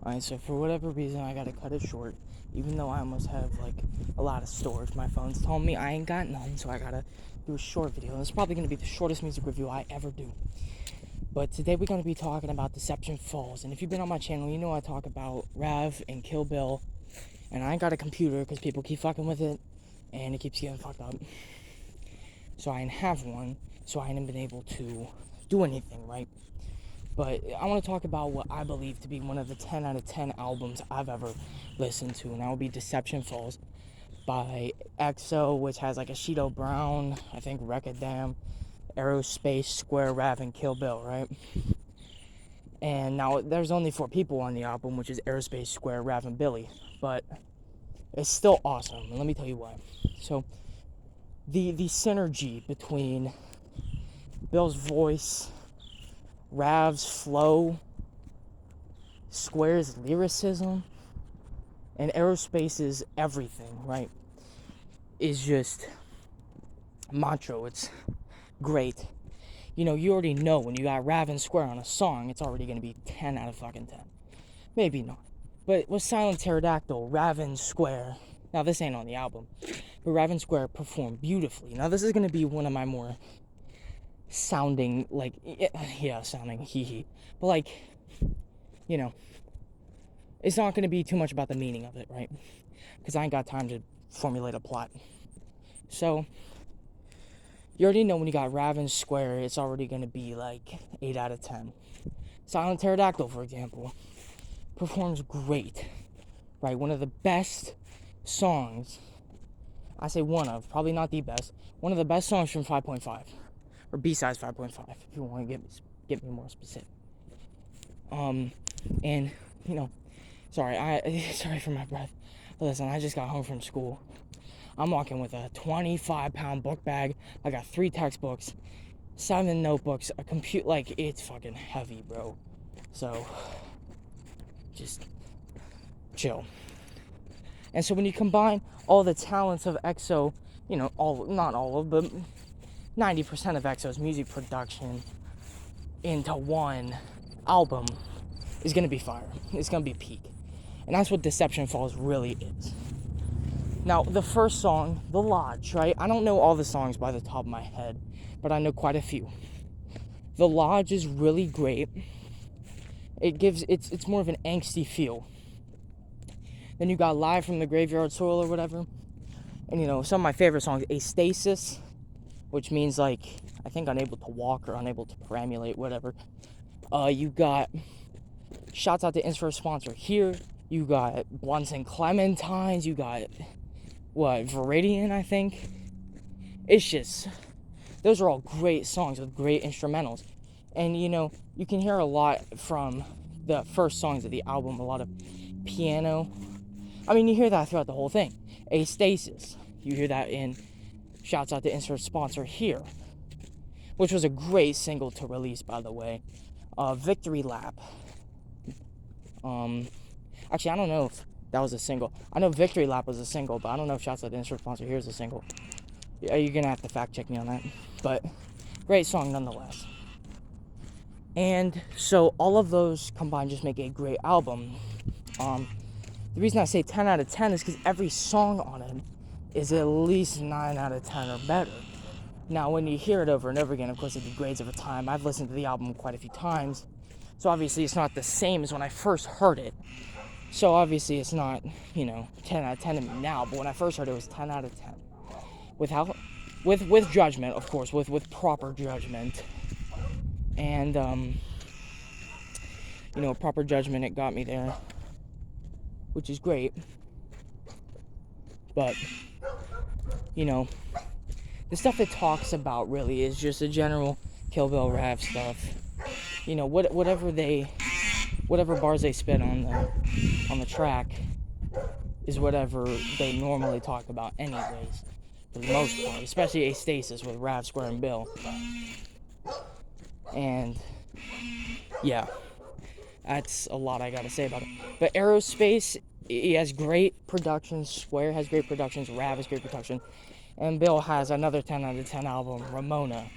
Alright, so for whatever reason, I gotta cut it short. Even though I almost have, like, a lot of storage. My phone's telling me I ain't got none, so I gotta do a short video. And it's probably gonna be the shortest music review I ever do. But today we're gonna be talking about Deception Falls. And if you've been on my channel, you know I talk about Rav and Kill Bill. And I ain't got a computer because people keep fucking with it. And it keeps getting fucked up. So I didn't have one. So I hadn't been able to do anything, right? But I want to talk about what I believe to be one of the 10 out of 10 albums I've ever listened to, and that would be Deception Falls by EXO, which has like Ashido Brown, I think Rekadam, Aerospace, Square, Rav, and Kill Bill, right? And now there's only 4 people on the album, which is Aerospace, Square, Rav, and Billy, but it's still awesome, and let me tell you why. So the synergy between Bill's voice, Rav's flow, Square's lyricism, and Aerospace's everything, right, is just macho. It's great. You know, you already know when you got Rav and Square on a song, it's already going to be 10 out of fucking 10. Maybe not. But with Silent Pterodactyl, Rav and Square, now this ain't on the album, but Rav and Square performed beautifully. Now this is going to be one of my more sounding, like, sounding hee-hee. But, like, you know, it's not going to be too much about the meaning of it, right? Because I ain't got time to formulate a plot. So, you already know when you got Rav and Square, it's already going to be, like, 8 out of 10. Silent Pterodactyl, for example, performs great, right? One of the best songs, I say one of, probably not the best, one of the best songs from 5.5. Or B-sides 5.5, if you want to get me more specific. And, you know, sorry for my breath. Listen, I just got home from school. I'm walking with a 25-pound book bag. I got 3 textbooks, 7 notebooks, a computer. Like, it's fucking heavy, bro. So, just chill. And so when you combine all the talents of EXO, you know, not all of, but 90% of EXO's music production into one album is going to be fire. It's going to be peak. And that's what Deception Falls really is. Now, the first song, The Lodge, right? I don't know all the songs by the top of my head, but I know quite a few. The Lodge is really great. It's more of an angsty feel. Then you got Live from the Graveyard Soil or whatever. And, you know, some of my favorite songs, Astasis, which means, like, I think unable to walk or unable to perambulate, whatever. You got shouts out to Insta sponsor here. You got Blunts and Clementines. You got, Viridian, I think. It's just, those are all great songs with great instrumentals. And, you know, you can hear a lot from the first songs of the album, a lot of piano. I mean, you hear that throughout the whole thing. Astasis, you hear that in shouts out to insert sponsor here, which was a great single to release, by the way. Victory Lap. Actually, I don't know if that was a single. I know Victory Lap was a single, but I don't know if shouts out to insert sponsor here is a single. Yeah, you're gonna have to fact check me on that. But great song nonetheless. And so all of those combined just make a great album. The reason I say 10 out of 10 is because every song on it is at least 9 out of 10 or better. Now, when you hear it over and over again, of course, it degrades over time. I've listened to the album quite a few times, so obviously it's not the same as when I first heard it. So obviously it's not, 10 out of 10 to me now, but when I first heard it, it was 10 out of 10. With judgment, of course, with proper judgment. And, proper judgment, it got me there, which is great. But, the stuff it talks about really is just the general Kill Bill Rav stuff. Whatever bars they spit on the track is whatever they normally talk about anyways, for the most part, especially Astasis with Rav, Square, and Bill. And, yeah, that's a lot I gotta say about it. But Aerospace, he has great productions, Square has great productions, Rav has great production, and Bill has another 10 out of 10 album, Ramona.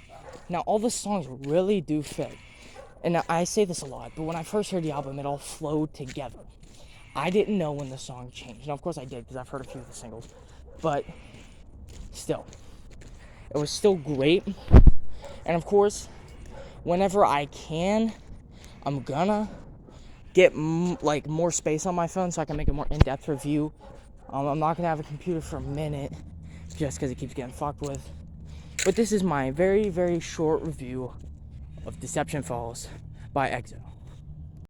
Now, all the songs really do fit. and I say this a lot, but when I first heard the album, it all flowed together. I didn't know when the song changed. Now, of course I did, because I've heard a few of the singles. But still, it was still great. And of course, whenever I can, I'm gonna get more space on my phone so I can make a more in-depth review. I'm not gonna have a computer for a minute just because it keeps getting fucked with. But this is my very, very short review of Deception Falls by EXO.